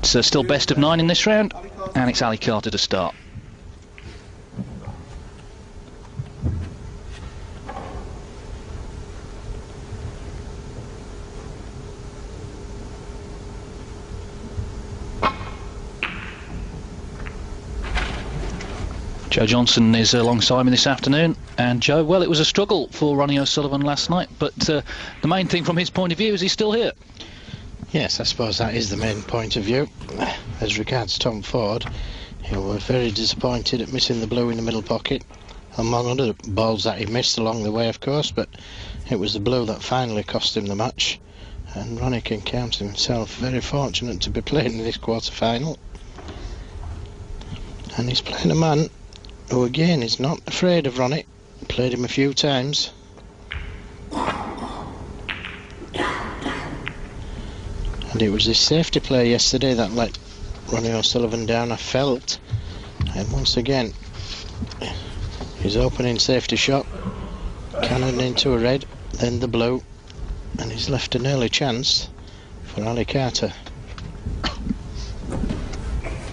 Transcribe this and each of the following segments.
It's still best of 9 in this round, and it's Ali Carter to start. Joe Johnson is alongside me this afternoon, and Joe, well, it was a struggle for Ronnie O'Sullivan last night, but the main thing from his point of view is he's still here. Yes, I suppose that is the main point of view. As regards Tom Ford, he was very disappointed at missing the blue in the middle pocket, among other balls that he missed along the way, of course, but it was the blue that finally cost him the match, and Ronnie can count himself very fortunate to be playing in this quarter-final. And he's playing a man who again is not afraid of Ronnie. Played him a few times. And it was this safety play yesterday that let Ronnie O'Sullivan down, I felt. And once again, his opening safety shot, cannon into a red, then the blue, and he's left an early chance for Ali Carter.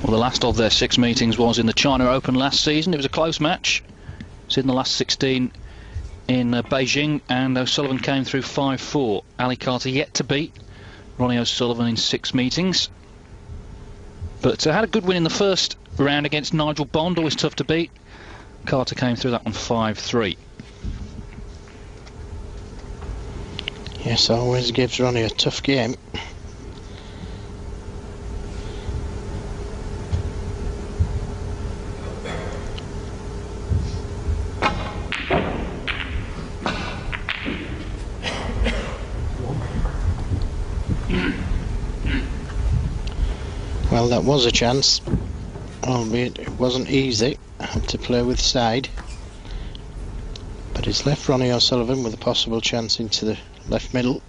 Well, the last of their 6 meetings was in the China Open last season. It was a close match. It's in the last 16 in Beijing, and O'Sullivan came through 5-4. Ali Carter yet to beat Ronnie O'Sullivan in 6 meetings. But had a good win in the first round against Nigel Bond, always tough to beat. Carter came through that one 5-3. Yes, always gives Ronnie a tough game. Well, that was a chance, albeit it wasn't easy. I had to play with side, but it's left Ronnie O'Sullivan with a possible chance into the left middle.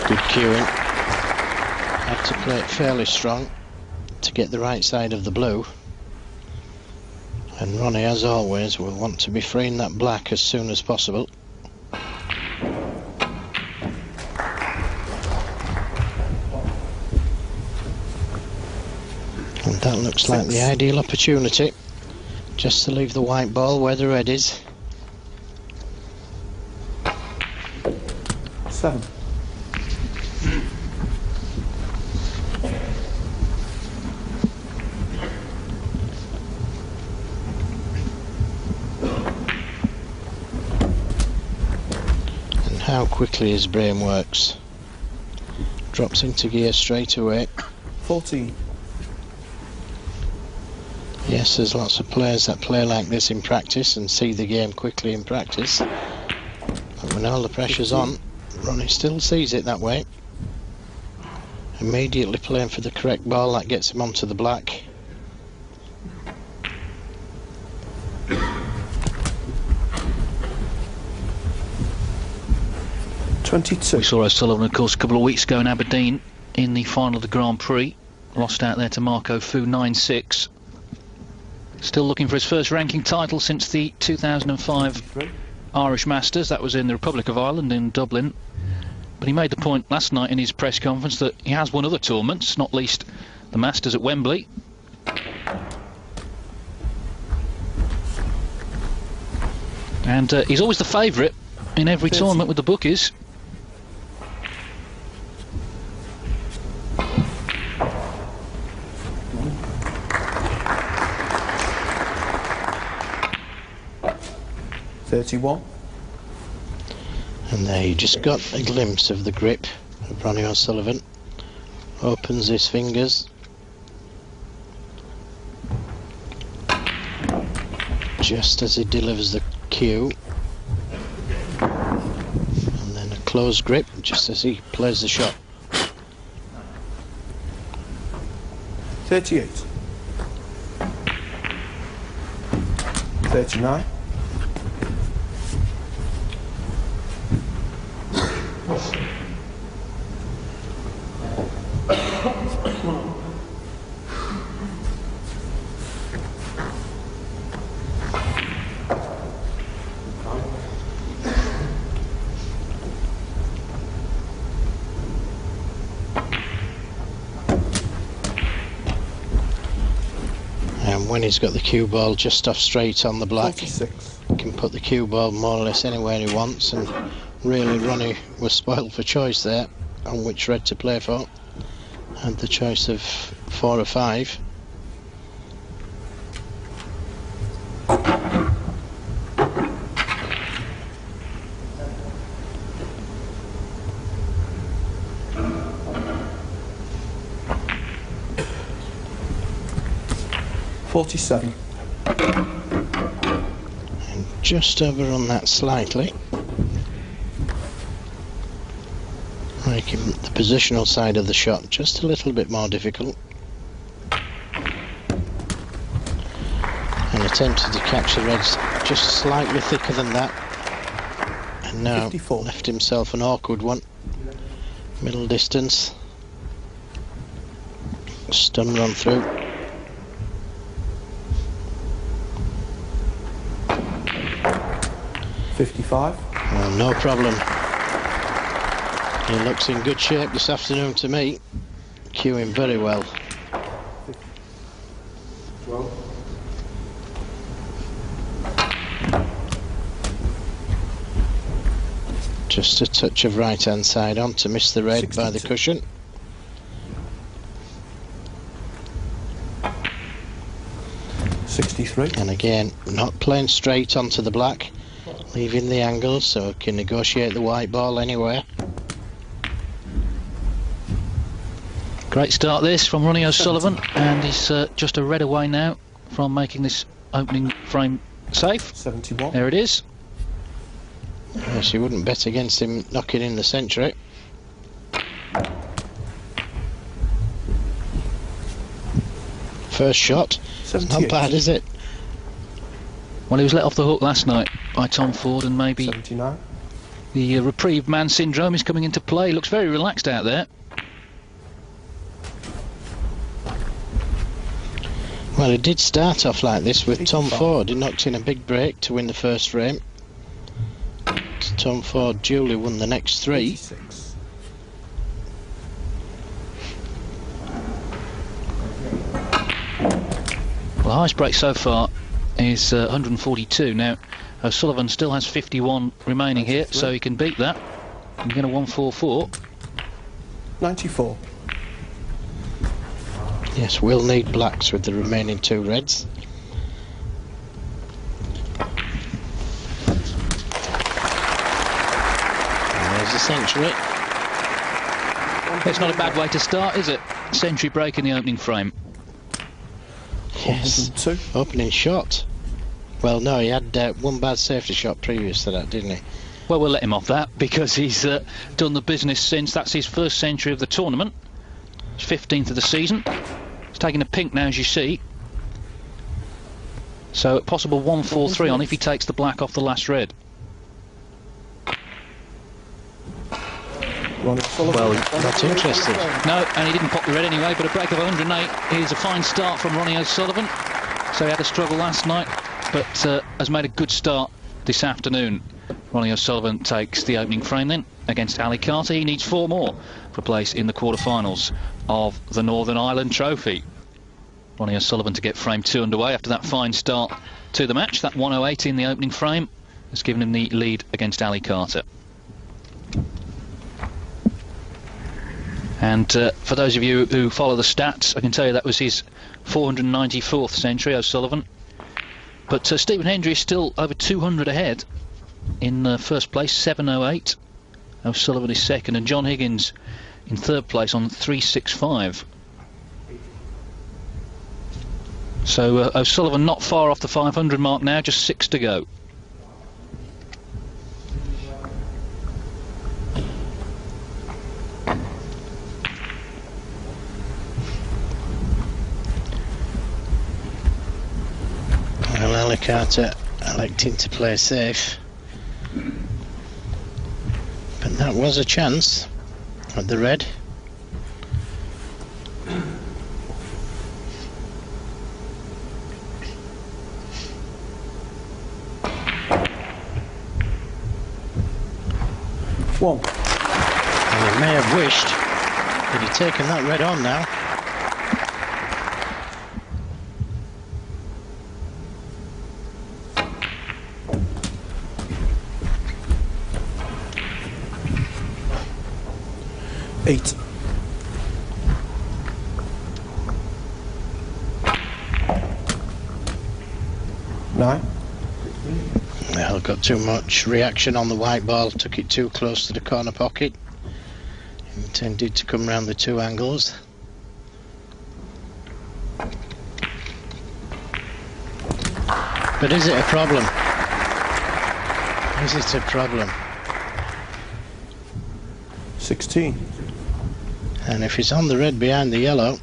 Good cueing. Had to play it fairly strong to get the right side of the blue. And Ronnie, as always, will want to be freeing that black as soon as possible. And that looks like the ideal opportunity, just to leave the white ball where the red is. 7. And how quickly his brain works. Drops into gear straight away. 14. Yes, there's lots of players that play like this in practice and see the game quickly in practice. But when all the pressure's on, Ronnie still sees it that way. Immediately playing for the correct ball that gets him onto the black. We saw O'Sullivan, of course, a couple of weeks ago in Aberdeen in the final of the Grand Prix. Lost out there to Marco Fu 9-6. Still looking for his first ranking title since the 2005 Irish Masters. That was in the Republic of Ireland in Dublin. But he made the point last night in his press conference that he has won other tournaments, not least the Masters at Wembley. And he's always the favourite in every tournament with the bookies. $31. And there you just got a glimpse of the grip of Ronnie O'Sullivan. Opens his fingers. Just as he delivers the cue. And then a closed grip just as he plays the shot. 38. 39. 'And when he's got the cue ball just off straight on the black, 46. he can put the cue ball more or less anywhere he wants, and really Ronnie was spoiled for choice there on which red to play for. Had the choice of 4 or 5. $47. And just overrun that slightly, making the positional side of the shot just a little bit more difficult, and attempted to catch the reds just slightly thicker than that, and now 54. Left himself an awkward one, middle distance, stun run through. 55. Well, no problem. He looks in good shape this afternoon to me. Cueing very well. 12. Just a touch of right hand side on to miss the red 62. by the cushion. $63. And again, not playing straight onto the black, leaving the angle so he can negotiate the white ball anywhere. Great start this from Ronnie O'Sullivan, and he's just a red away now from making this opening frame safe. 71. There it is. Yes, you wouldn't bet against him knocking in the century. First shot, it's not 78. bad, is it? Well, he was let off the hook last night by Tom Ford, and maybe 79. the reprieve man syndrome is coming into play. He looks very relaxed out there. Well, it did start off like this with Tom 85. Ford. He knocked in a big break to win the first frame. Tom Ford duly won the next 3. 86. Well, the highest break so far is 142. Now, O'Sullivan still has 51 remaining here, so he can beat that and get a 144. 94. Yes, we'll need blacks with the remaining 2 reds. And there's the century. It's not a bad way to start, is it? Century break in the opening frame. Yes, 102. opening shot. Well, no, he had one bad safety shot previous to that, didn't he? Well, we'll let him off that because he's done the business since. That's his first century of the tournament. It's 15th of the season. He's taking a pink now, as you see. So a possible 143 on if he takes the black off the last red. Ronnie Sullivan. Well, not interested. No, and he didn't pop the red anyway, but a break of 108 is a fine start from Ronnie O'Sullivan. So he had a struggle last night, but has made a good start this afternoon. Ronnie O'Sullivan takes the opening frame then against Ali Carter. He needs 4 more for a place in the quarterfinals of the Northern Ireland Trophy. Ronnie O'Sullivan to get frame 2 underway after that fine start to the match. That 108 in the opening frame has given him the lead against Ali Carter. And for those of you who follow the stats, I can tell you that was his 494th century, O'Sullivan. But Stephen Hendry is still over 200 ahead in first place, 708. O'Sullivan is second, and John Higgins in third place on 365. So O'Sullivan not far off the 500 mark now, just 6 to go. Carter electing to play safe, but that was a chance at the red. One. And he may have wished that he'd taken that red on now. Eight. Nine. Well, got too much reaction on the white ball, took it too close to the corner pocket. Intended to come round the two angles. But is it a problem? Is it a problem? 16. And if he's on the red behind the yellow,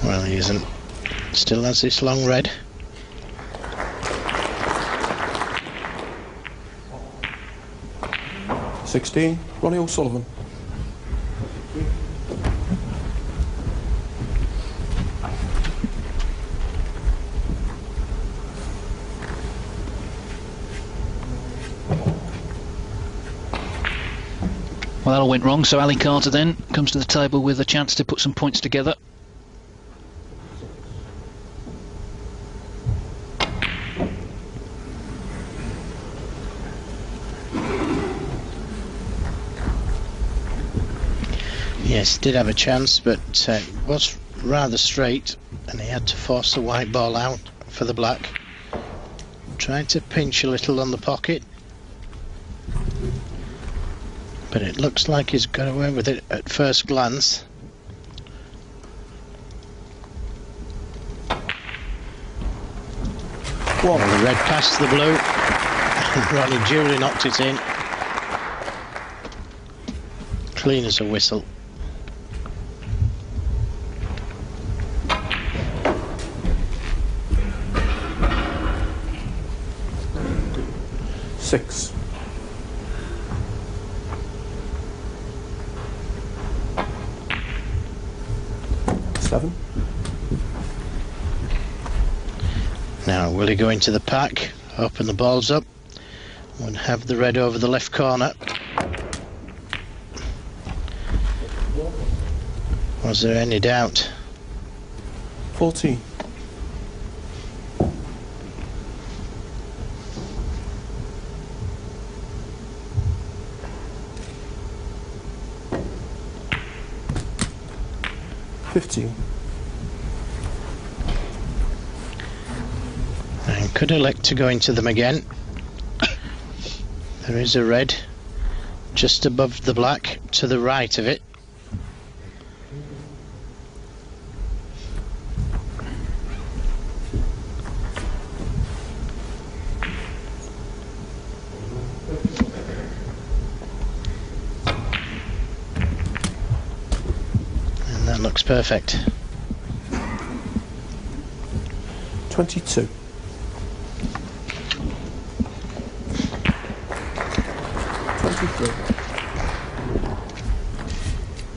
well, he isn't. Still has this long red. $16. Ronnie or Sullivan? Well, that all went wrong, so Ali Carter then comes to the table with a chance to put some points together. Yes, did have a chance, but it was rather straight, and he had to force the white ball out for the black. Tried to pinch a little on the pocket, but it looks like he's got away with it at first glance. One. Well, the red passed the blue, and Ronnie duly knocked it in. Clean as a whistle. Six. Seven. Now, will he go into the pack, open the balls up, and have the red over the left corner? Was there any doubt? 14. $15. And could elect to go into them again. There is a red just above the black to the right of it. And that looks perfect. 22. 23.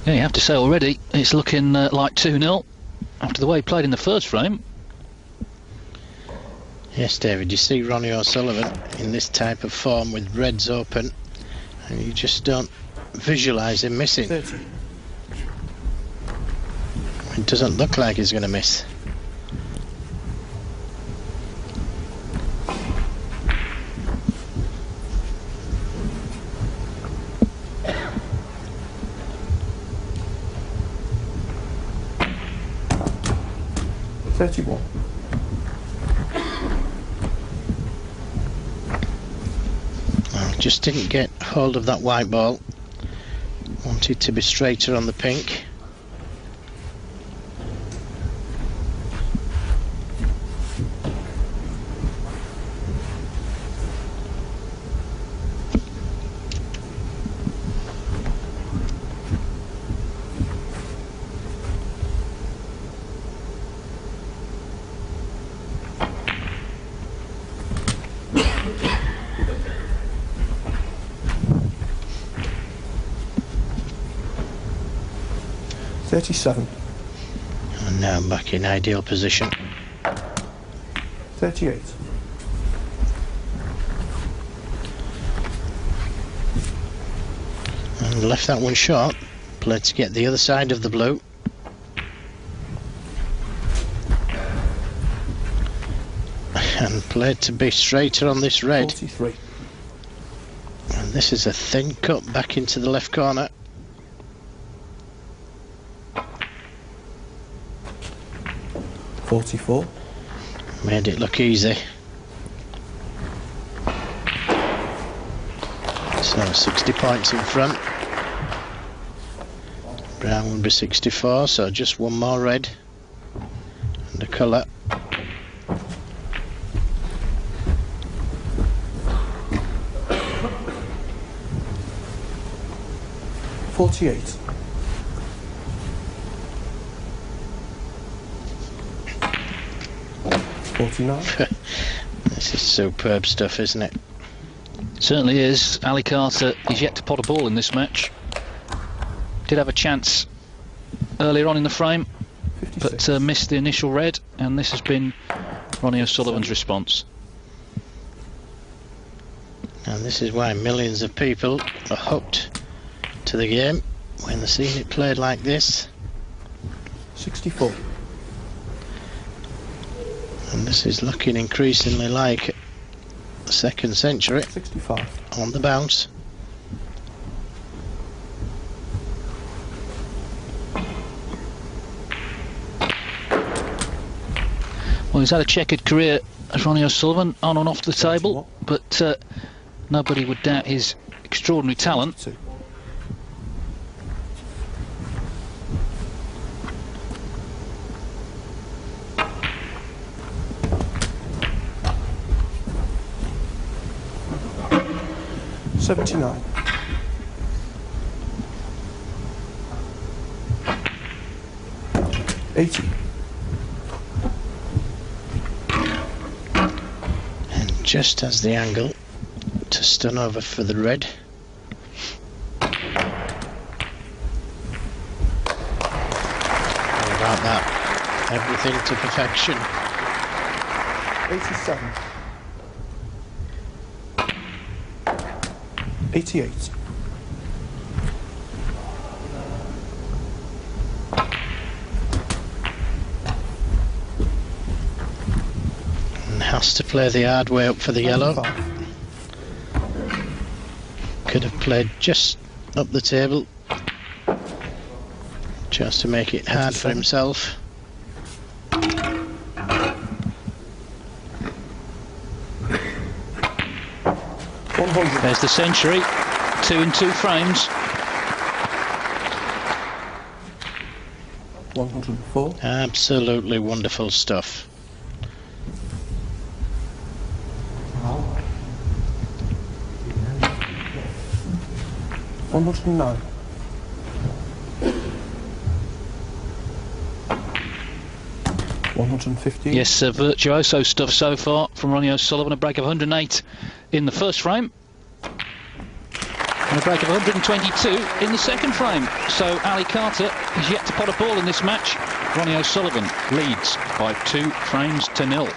Yeah, you have to say already, it's looking like 2-0 after the way he played in the first frame. Yes, David, you see Ronnie O'Sullivan in this type of form with reds open, and you just don't visualise him missing. 30. It doesn't look like he's going to miss. $31. Well, just didn't get hold of that white ball. Wanted to be straighter on the pink. 37. And now I'm back in ideal position. 38. And left that one short. Played to get the other side of the blue. And played to be straighter on this red. 43. And this is a thin cut back into the left corner. 44. Made it look easy. So 60 points in front. Brown would be 64, so just one more red and a colour. $48. $49. This is superb stuff, isn't it? Certainly is. Ali Carter is yet to pot a ball in this match. Did have a chance earlier on in the frame, 56. but missed the initial red, and this has been Ronnie O'Sullivan's response. And this is why millions of people are hooked to the game when they're seeing it played like this. 64. And this is looking increasingly like the second century 65. on the bounce. Well, he's had a checkered career as Ronnie O'Sullivan, on and off the table, but nobody would doubt his extraordinary talent. 2. $79. 80. And just has the angle to stun over for the red. How about that? Everything to perfection. 87. 88. And has to play the hard way up for the yellow. 95. Could have played just up the table, just to make it hard for 87. himself. 100. There's the century, 2 in 2 frames. 104. Absolutely wonderful stuff. 109. 115. Yes, virtuoso stuff so far from Ronnie O'Sullivan. A break of 108 in the first frame, and a break of 122 in the second frame. So Ali Carter is yet to pot a ball in this match. Ronnie O'Sullivan leads by 2 frames to 0.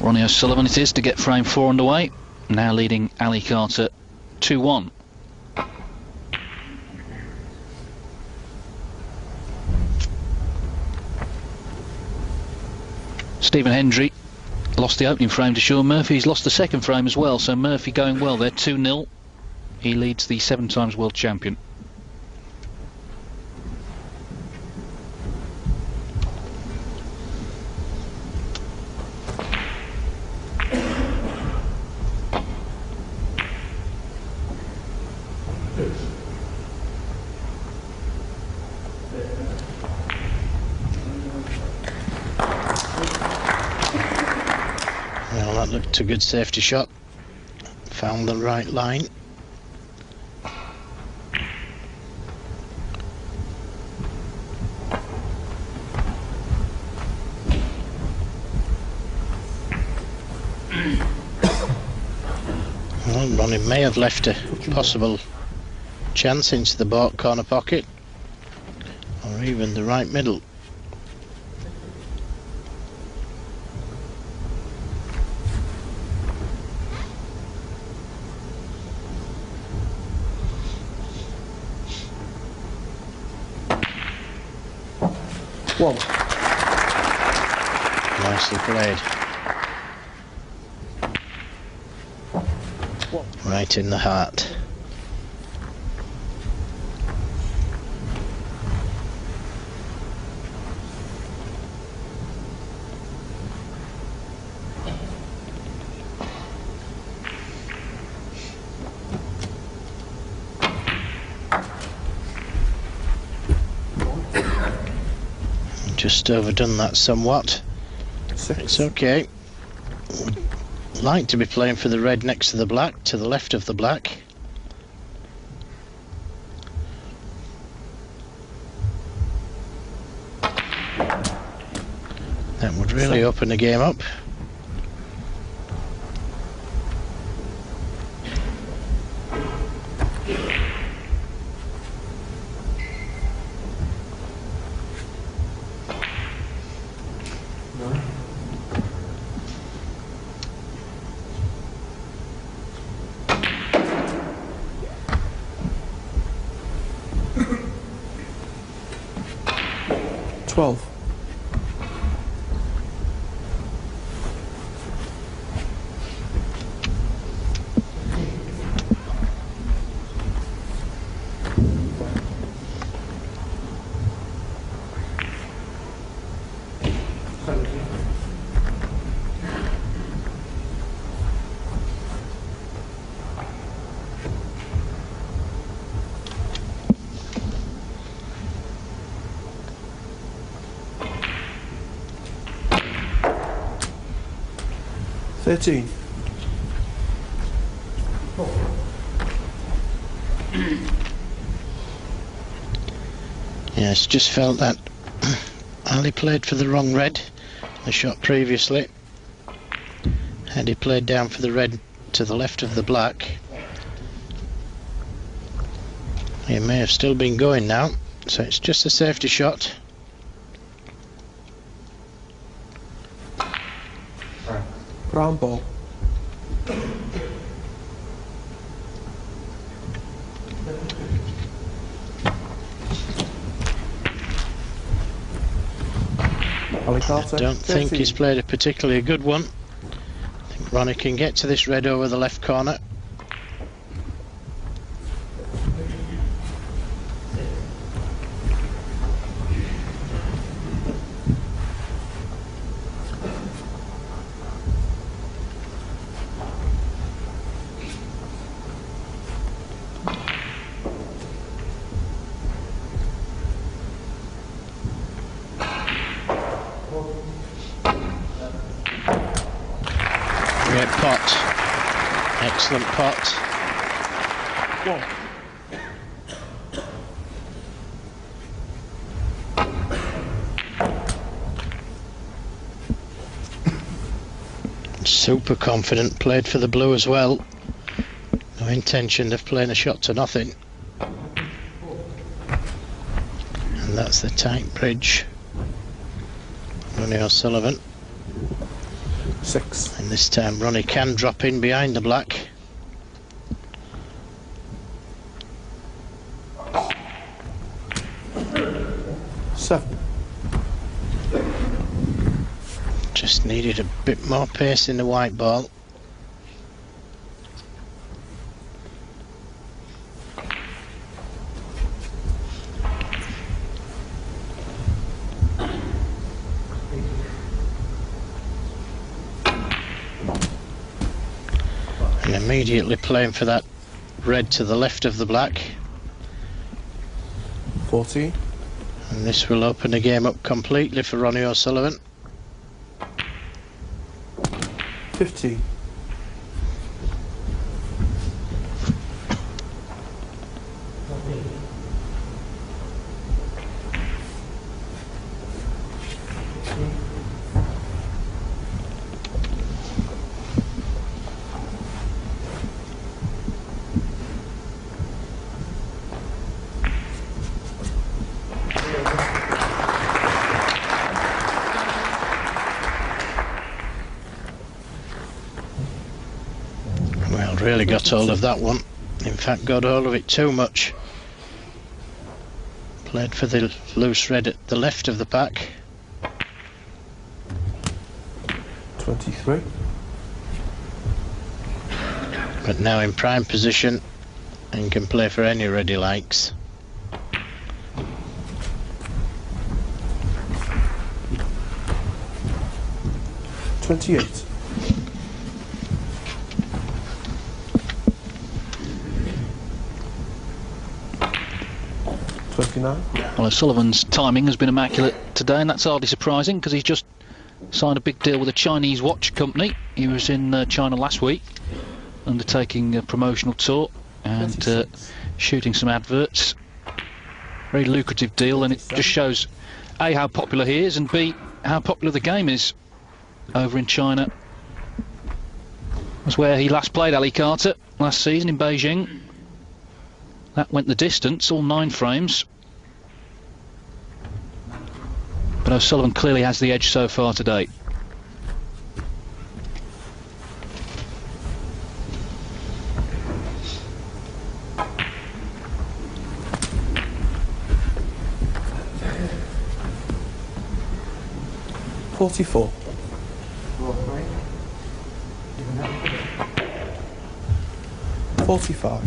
Ronnie O'Sullivan it is to get frame 4 underway, now leading Ali Carter 2-1. Stephen Hendry lost the opening frame to Sean Murphy. He's lost the second frame as well, so Murphy going well there, 2-0. He leads the 7 times world champion. Well, that looked a good safety shot. Found the right line. Well, Ronnie may have left a possible chance into the corner pocket. even the right middle. One. Nicely played. Right in the heart. Just overdone that somewhat. It's okay. Would like to be playing for the red next to the black, to the left of the black. That would really open the game up. $12. $13. Yes, just felt that Ali played for the wrong red the shot previously. Had he played down for the red to the left of the black, he may have still been going now, so it's just a safety shot. Brown ball. I don't think he's played a particularly good one. I think Ronnie can get to this red over the left corner. Great pot. Excellent pot. One. Super confident, played for the blue as well. No intention of playing a shot to nothing. And that's the tight bridge. Ronnie Sullivan. 6. And this time Ronnie can drop in behind the black. $7. Just needed a bit more pace in the white ball. And immediately playing for that red to the left of the black. 14. And this will open the game up completely for Ronnie O'Sullivan. 15. Really got hold of that one. In fact, got hold of it too much. Played for the loose red at the left of the pack. 23. But now in prime position and can play for any red he likes. 28. Well, Sullivan's timing has been immaculate today, and that's hardly surprising because he's just signed a big deal with a Chinese watch company. He was in China last week undertaking a promotional tour and shooting some adverts. Very lucrative deal, and it just shows A, how popular he is, and B, how popular the game is over in China. That's where he last played Ali Carter last season in Beijing. That went the distance, all 9 frames. But O'Sullivan clearly has the edge so far today. $44. 45.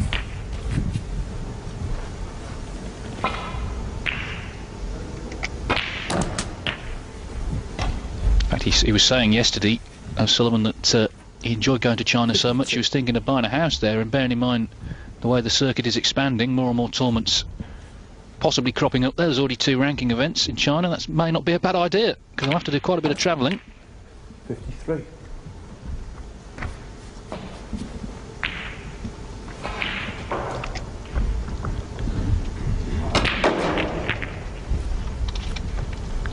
In fact, he was saying yesterday, O'Sullivan, that he enjoyed going to China so much he was thinking of buying a house there, and bearing in mind the way the circuit is expanding, more and more tournaments possibly cropping up there. There's already 2 ranking events in China. That may not be a bad idea, because I'll have to do quite a bit of travelling. 53.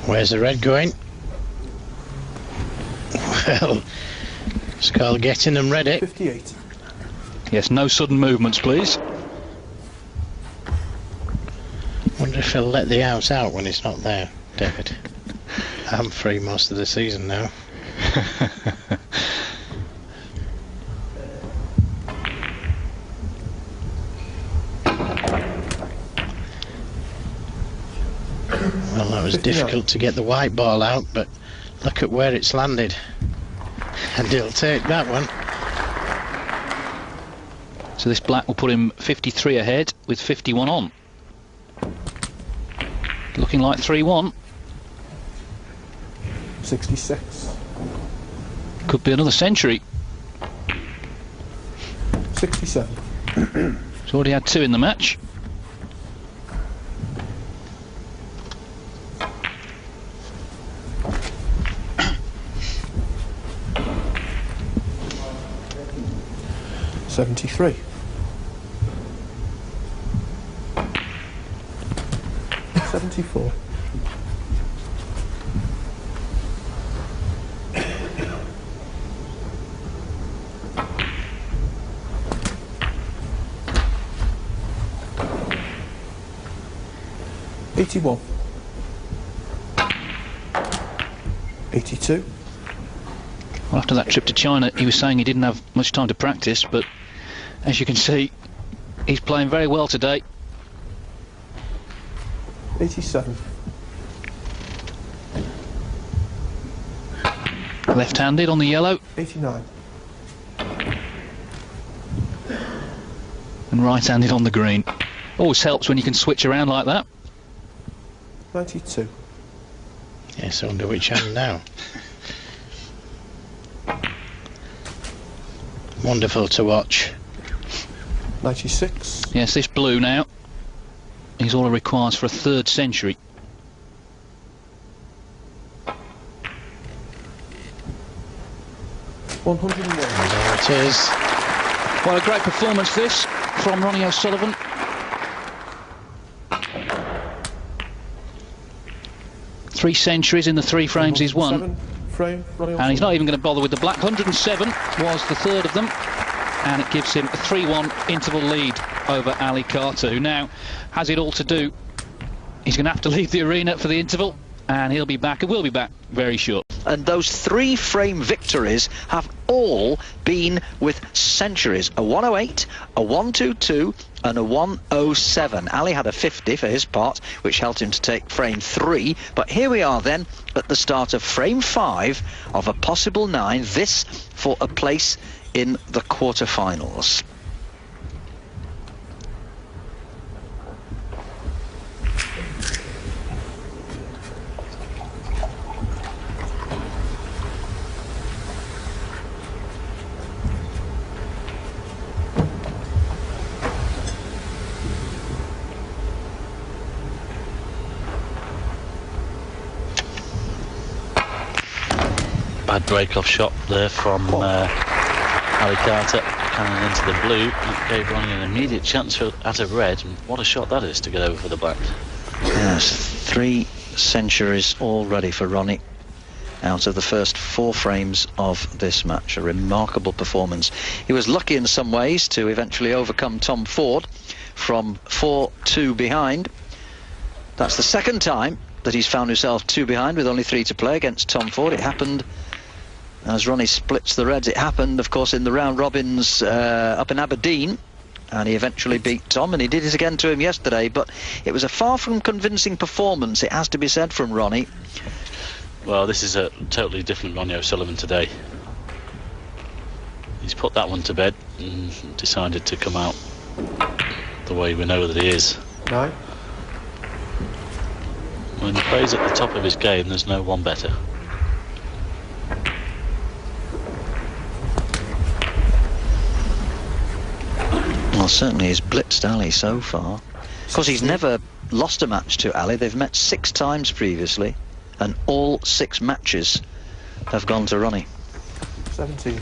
Where's the red going? Well, it's called getting them ready. 58. Yes, no sudden movements, please. Wonder if he'll let the house out when it's not there, David. I'm free most of the season now. Well, that was difficult to get the white ball out, but look at where it's landed. And he'll take that one. So this black will put him 53 ahead with 51 on. Looking like 3-1. 66. Could be another century. 67. He's already had 2 in the match. $73. 74. $81. 82. Well, after that trip to China, he was saying he didn't have much time to practice, but as you can see, he's playing very well today. 87. Left-handed on the yellow. 89. And right-handed on the green. Always helps when you can switch around like that. 92. Yes, I wonder which hand now. Wonderful to watch. 96. Yes, this blue now is all it requires for a 3rd century. $101. There it is. Well, a great performance this from Ronnie O'Sullivan. Three centuries in the 3 frames he's won. And he's not even going to bother with the black. 107 was the 3rd of them. And it gives him a 3-1 interval lead over Ali Carter, who now has it all to do. He's going to have to leave the arena for the interval and he'll be back, and we'll be back very short. And those 3 frame victories have all been with centuries. A 108, a 122 and a 107. Ali had a 50 for his part, which helped him to take frame 3. But here we are then at the start of frame 5 of a possible 9. This for a place in the quarterfinals. Bad break-off shot there from Ali Carter coming into the blue. That gave Ronnie an immediate chance at a red, and what a shot that is to get over for the black. Yes, 3 centuries already for Ronnie out of the first 4 frames of this match. A remarkable performance. He was lucky in some ways to eventually overcome Tom Ford from 4-2 behind. That's the second time that he's found himself 2 behind with only 3 to play against Tom Ford. It happened as Ronnie splits the reds. It happened, of course, in the round robins up in Aberdeen, and he eventually beat Tom, and he did it again to him yesterday. But it was a far from convincing performance, it has to be said, from Ronnie. Well, this is a totally different Ronnie O'Sullivan today. He's put that one to bed and decided to come out the way we know that he is. 9. When he plays at the top of his game, there's no one better. Well, certainly he's blitzed Ali so far. Of course, he's never lost a match to Ali. They've met 6 times previously, and all 6 matches have gone to Ronnie. 17.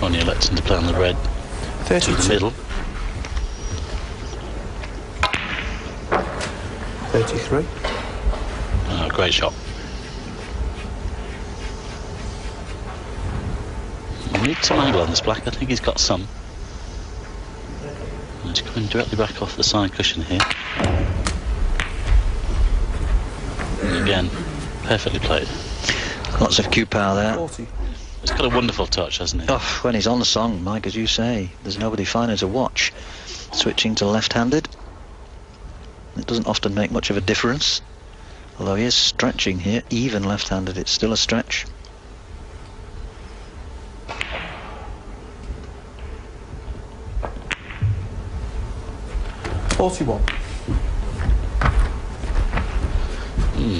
Ronnie electing to play on the red 32. to the middle. 33. Oh, great shot. We need some angle on this black. I think he's got some. He's coming directly back off the side cushion here. And again, perfectly played. Lots of cue power there. 40. He's got a wonderful touch, hasn't he? Oh, when he's on the song, Mike, as you say, there's nobody finer to watch. Switching to left-handed. It doesn't often make much of a difference. Although he is stretching here, even left-handed, it's still a stretch.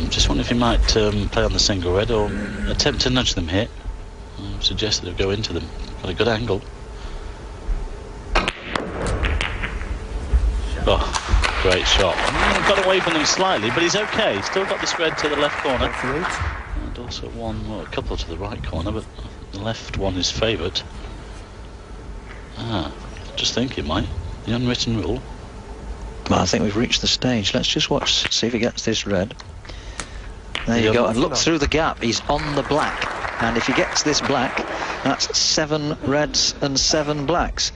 Just wonder if he might play on the single red or attempt to nudge them here. Suggested to go into them. Got a good angle. Oh, great shot. Got away from them slightly, but he's okay. He's still got this red to the left corner. And also a couple to the right corner, but the left one is favoured. Just thinking, Mike. The unwritten rule. Well, I think we've reached the stage. Let's just watch, see if he gets this red. There you go, and look through the gap. He's on the black. And if he gets this black, that's 7 reds and 7 blacks.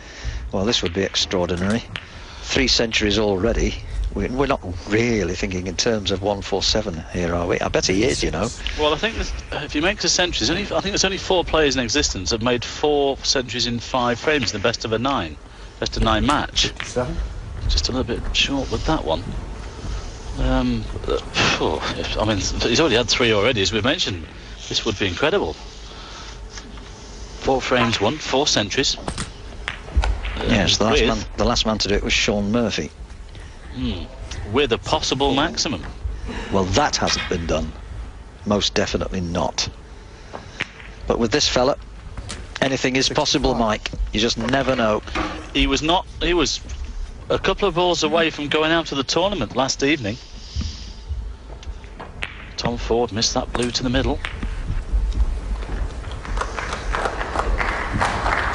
Well, this would be extraordinary. 3 centuries already. We're not really thinking in terms of 147 here, are we? I bet he is, you know. Well, I think if he makes a century, I think there's only 4 players in existence that have made 4 centuries in 5 frames in the best of 9 match. 7. Just a little bit short with that one. I mean, he's already had 3 already, as we mentioned. This would be incredible. 4 frames won, 4 centuries. Yes, the last man to do it was Sean Murphy. With a possible maximum. Well, that hasn't been done. Most definitely not. But with this fella, Anything is possible, Mike. You just never know. He was a couple of balls away from going out of the tournament last evening. Tom Ford missed that blue to the middle.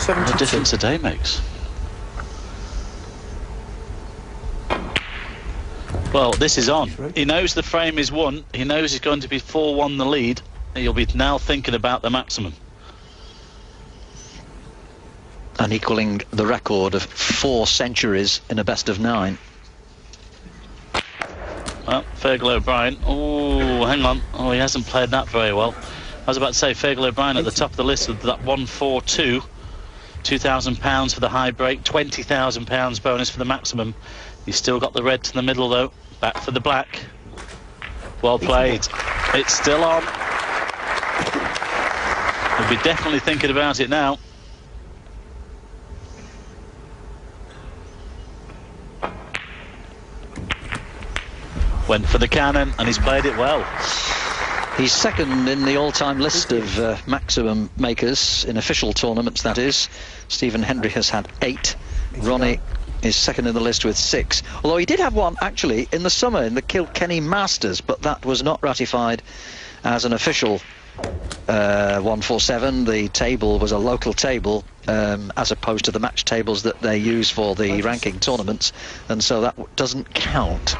72. What a difference a day makes. Well, this is on. He knows the frame is won. He knows he's going to be 4-1 the lead. He'll be now thinking about the maximum. And equaling the record of 4 centuries in a best of 9. Well, Fergal O'Brien. Oh, hang on. Oh, he hasn't played that very well. I was about to say, Fergal O'Brien at the top of the list with that 142. £2,000 for the high break, £20,000 bonus for the maximum. He's still got the red to the middle though. Back for the black. Well played. It's still on. He'll be definitely thinking about it now. Went for the cannon and he's played it well. He's second in the all-time list of maximum makers in official tournaments, that is. Stephen Hendry has had 8. Ronnie is second in the list with 6. Although he did have one, actually, in the summer in the Kilkenny Masters, but that was not ratified as an official 147. The table was a local table, as opposed to the match tables that they use for the ranking tournaments, and so that doesn't count.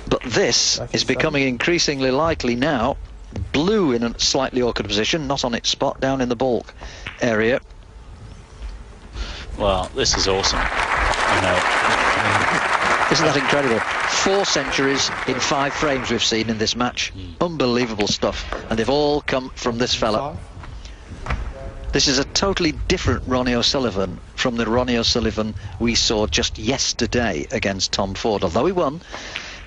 But this is becoming increasingly likely now. Blue in a slightly awkward position, not on its spot, down in the baulk area. Well, this is awesome. You know, Isn't that incredible? 4 centuries in 5 frames we've seen in this match. Unbelievable stuff. And they've all come from this fella. This is a totally different Ronnie O'Sullivan from the Ronnie O'Sullivan we saw just yesterday against Tom Ford. Although he won,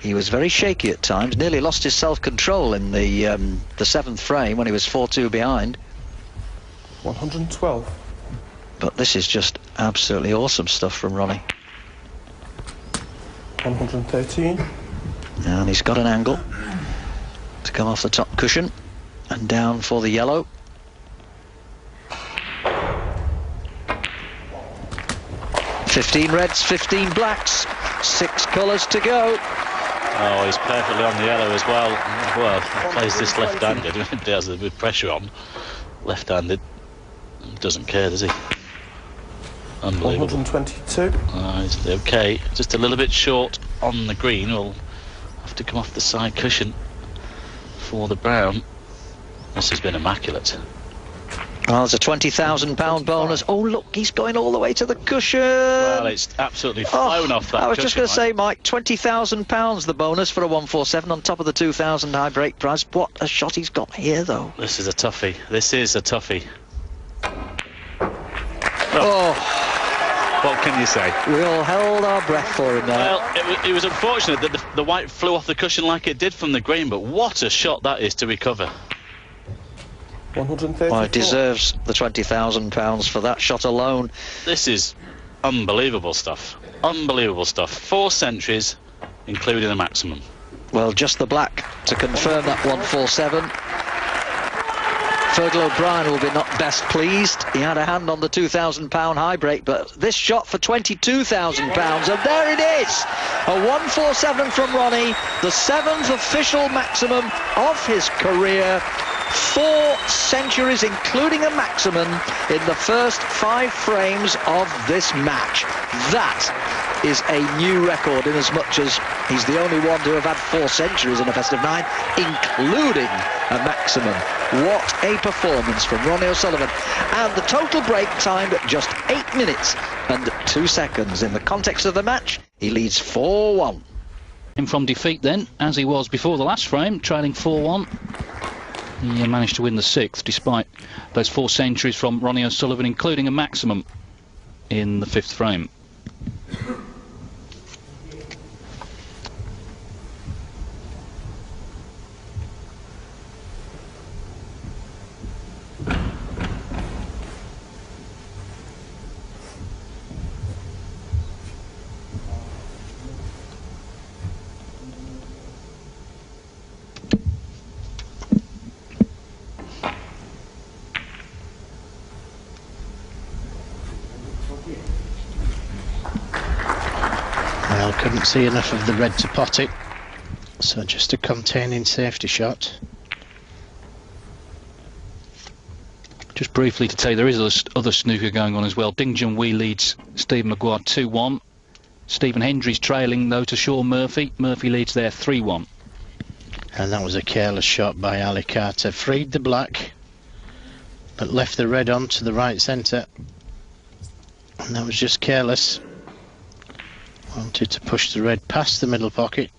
he was very shaky at times, nearly lost his self-control in the 7th frame when he was 4-2 behind. 112. But this is just absolutely awesome stuff from Ronnie. 113. And he's got an angle to come off the top cushion and down for the yellow. "15 reds, 15 blacks, 6 colours to go." oh, he's perfectly on the yellow as well. Well, he plays this left-handed. He has a bit of pressure on. Left-handed. Doesn't care, does he? Unbelievable. 122. It's okay. Just a little bit short on the green. We'll have to come off the side cushion for the brown. This has been immaculate. Oh, there's a £20,000 bonus. Oh, look, he's going all the way to the cushion. Well, it's absolutely flown off that I was just going to cushion, say, Mike, £20,000 the bonus for a 147 on top of the 2,000 high break price. What a shot he's got here, though. This is a toughie. This is a toughie. Oh. What can you say? We all held our breath for him there. Well, it was unfortunate that the white flew off the cushion like it did from the green, but what a shot that is to recover. 134. Well, it deserves the £20,000 for that shot alone. This is unbelievable stuff. Unbelievable stuff. 4 centuries, including the maximum. Well, just the black to confirm that 147. Fergal O'Brien will be not best pleased. He had a hand on the £2,000 high break, but this shot for £22,000, and there it is! A 147 from Ronnie, the 7th official maximum of his career. 4 centuries, including a maximum, in the first 5 frames of this match. That is a new record, in as much as he's the only one to have had 4 centuries in a best of 9, including a maximum. What a performance from Ronnie O'Sullivan. And the total break timed at just 8 minutes and 2 seconds. In the context of the match, he leads 4-1. From defeat then, as he was before the last frame, trailing 4-1. He managed to win the 6th despite those 4 centuries from Ronnie O'Sullivan, including a maximum in the 5th frame. Well, couldn't see enough of the red to pot it, so just a containing safety shot. Just briefly to tell you, there is other snooker going on as well. Ding Junhui leads Stephen Maguire 2-1. Stephen Hendry's trailing though to Sean Murphy. Murphy leads there 3-1. And that was a careless shot by Ali Carter. Freed the black, but left the red on to the right centre. And that was just careless. Wanted to push the red past the middle pocket.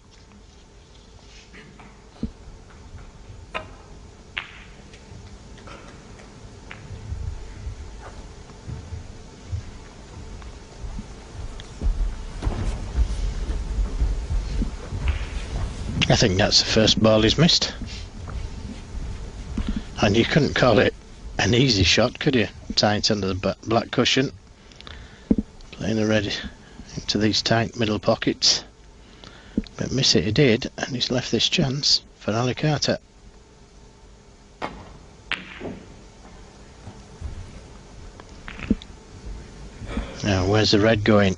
I think that's the first ball he's missed. And you couldn't call it an easy shot, could you? Tight under the black cushion. Playing the red into these tight middle pockets. But miss it he did, and he's left this chance for Ali Carter. Now where's the red going?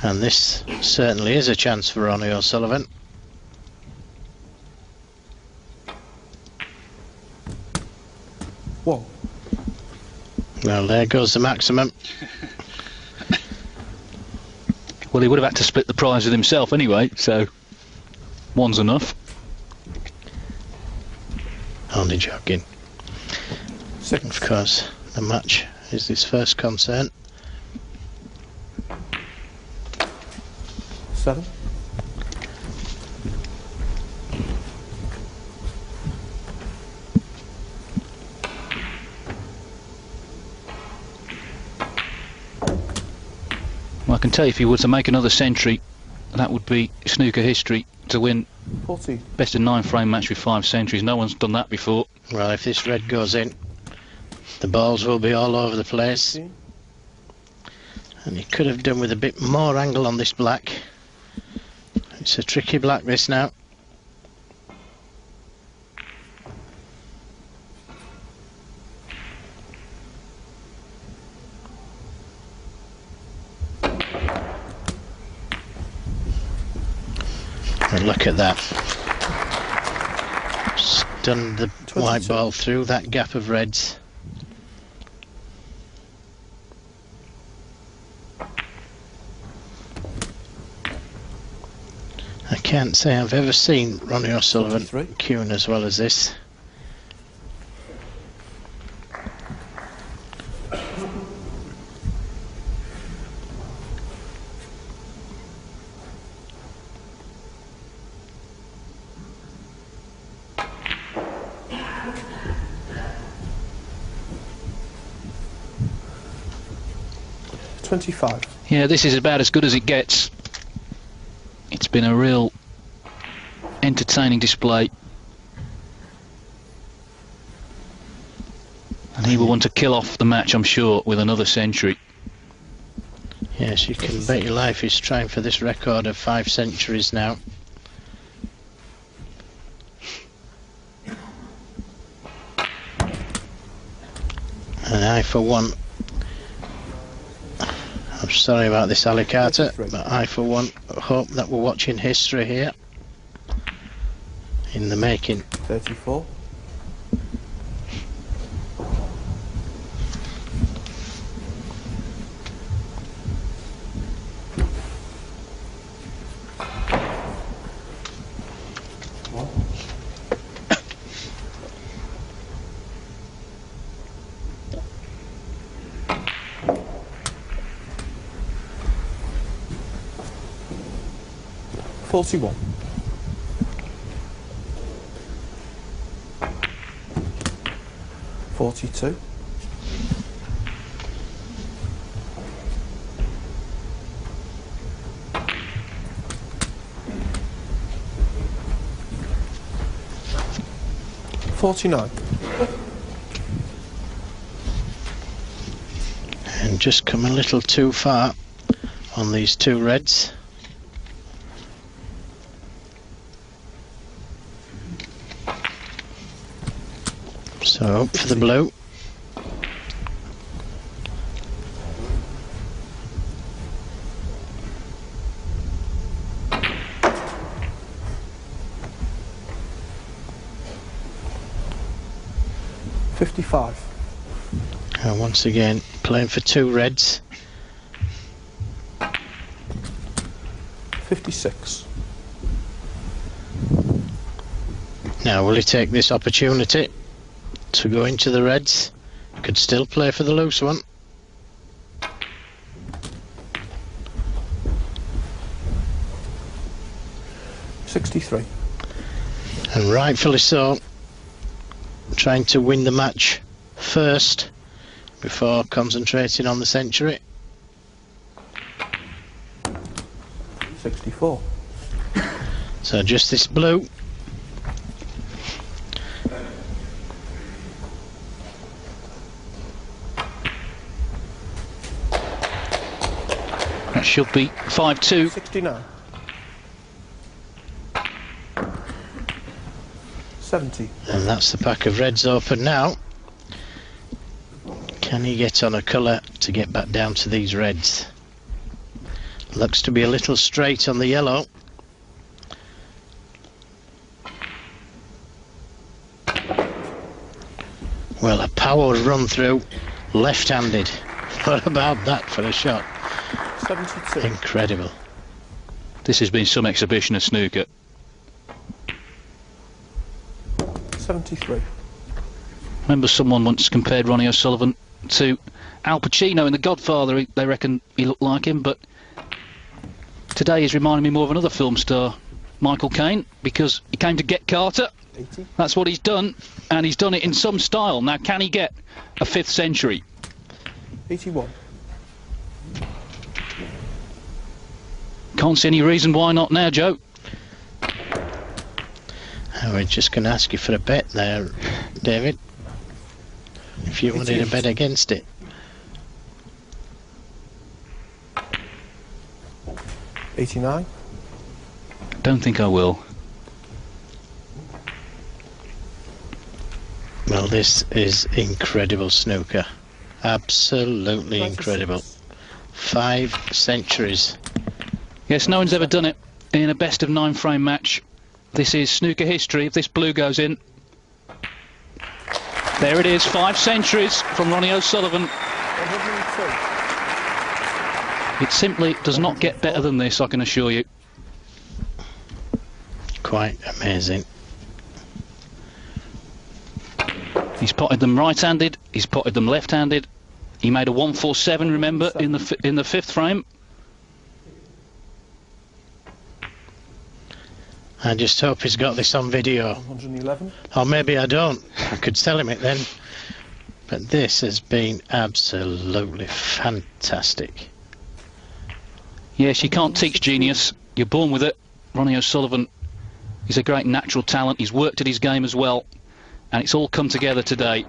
And this certainly is a chance for Ronnie O'Sullivan. Whoa. Well, there goes the maximum. Well, he would have had to split the prize with himself anyway, so one's enough. Only joking. Of course, the match is his first concern. 7. Well, I can tell you, if he were to make another century, that would be snooker history to win 14. best of 9 frame match with 5 centuries. No one's done that before. Well, if this red goes in, the balls will be all over the place. 15. And he could have done with a bit more angle on this black. It's a tricky black, this now. And look at that. Stunned the 22. white ball through that gap of reds. I can't say I've ever seen Ronnie O'Sullivan 23. cueing as well as this. Yeah, this is about as good as it gets. It's been a real entertaining display. And he will want to kill off the match, I'm sure, with another century. Yes, you can bet your life he's trying for this record of 5 centuries now. And I, for one, I'm sorry about this, Ali Carter, but I, for one, hope that we're watching history here in the making. 34. $41. $42. $49. And just come a little too far on these 2 reds. So up for the blue. 55. And once again, playing for 2 reds. 56. Now, will he take this opportunity to go into the reds? Could still play for the loose one. $63. And rightfully so, trying to win the match first before concentrating on the century. 64. So just this blue. That should be 5-2. 69. 70. And that's the pack of reds open now. Can he get on a colour to get back down to these reds? Looks to be a little straight on the yellow. Well, a power run through, left-handed. What about that for a shot? 72. Incredible. This has been some exhibition of snooker. 73. Remember someone once compared Ronnie O'Sullivan to Al Pacino in The Godfather. They reckon he looked like him, but today he's reminding me more of another film star, Michael Caine, because he came to get Carter. 80. That's what he's done, and he's done it in some style. Now, can he get a 5th century? 81. Can't see any reason why not now, Joe. We're just going to ask you for a bet there, David. If you wanted a bet against it. 89. Don't think I will. Well, this is incredible snooker. Absolutely 96. incredible. 5 centuries. Yes, no one's ever done it in a best of 9 frame match. This is snooker history. If this blue goes in, there it is, 5 centuries from Ronnie O'Sullivan. 102. It simply does not get better than this, I can assure you. Quite amazing. He's potted them right-handed, he's potted them left-handed. He made a 147, remember, in the 5th frame. I just hope he's got this on video. 111. Or maybe I don't. I could tell him it then. But this has been absolutely fantastic. Yes, you can't teach genius. You're born with it. Ronnie O'Sullivan is a great natural talent. He's worked at his game as well. And it's all come together today.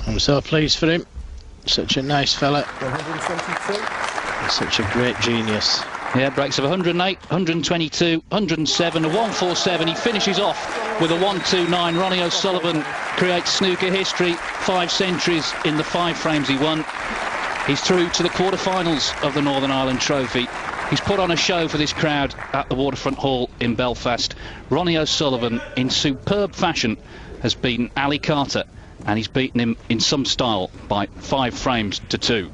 I'm so pleased for him. Such a nice fella. 122. And such a great genius. Yeah, breaks of 108, 122, 107, a 147. He finishes off with a 129. Ronnie O'Sullivan creates snooker history. 5 centuries in the 5 frames he won. He's through to the quarterfinals of the Northern Ireland Trophy. He's put on a show for this crowd at the Waterfront Hall in Belfast. Ronnie O'Sullivan, in superb fashion, has beaten Ali Carter, and he's beaten him in some style by 5 frames to 2.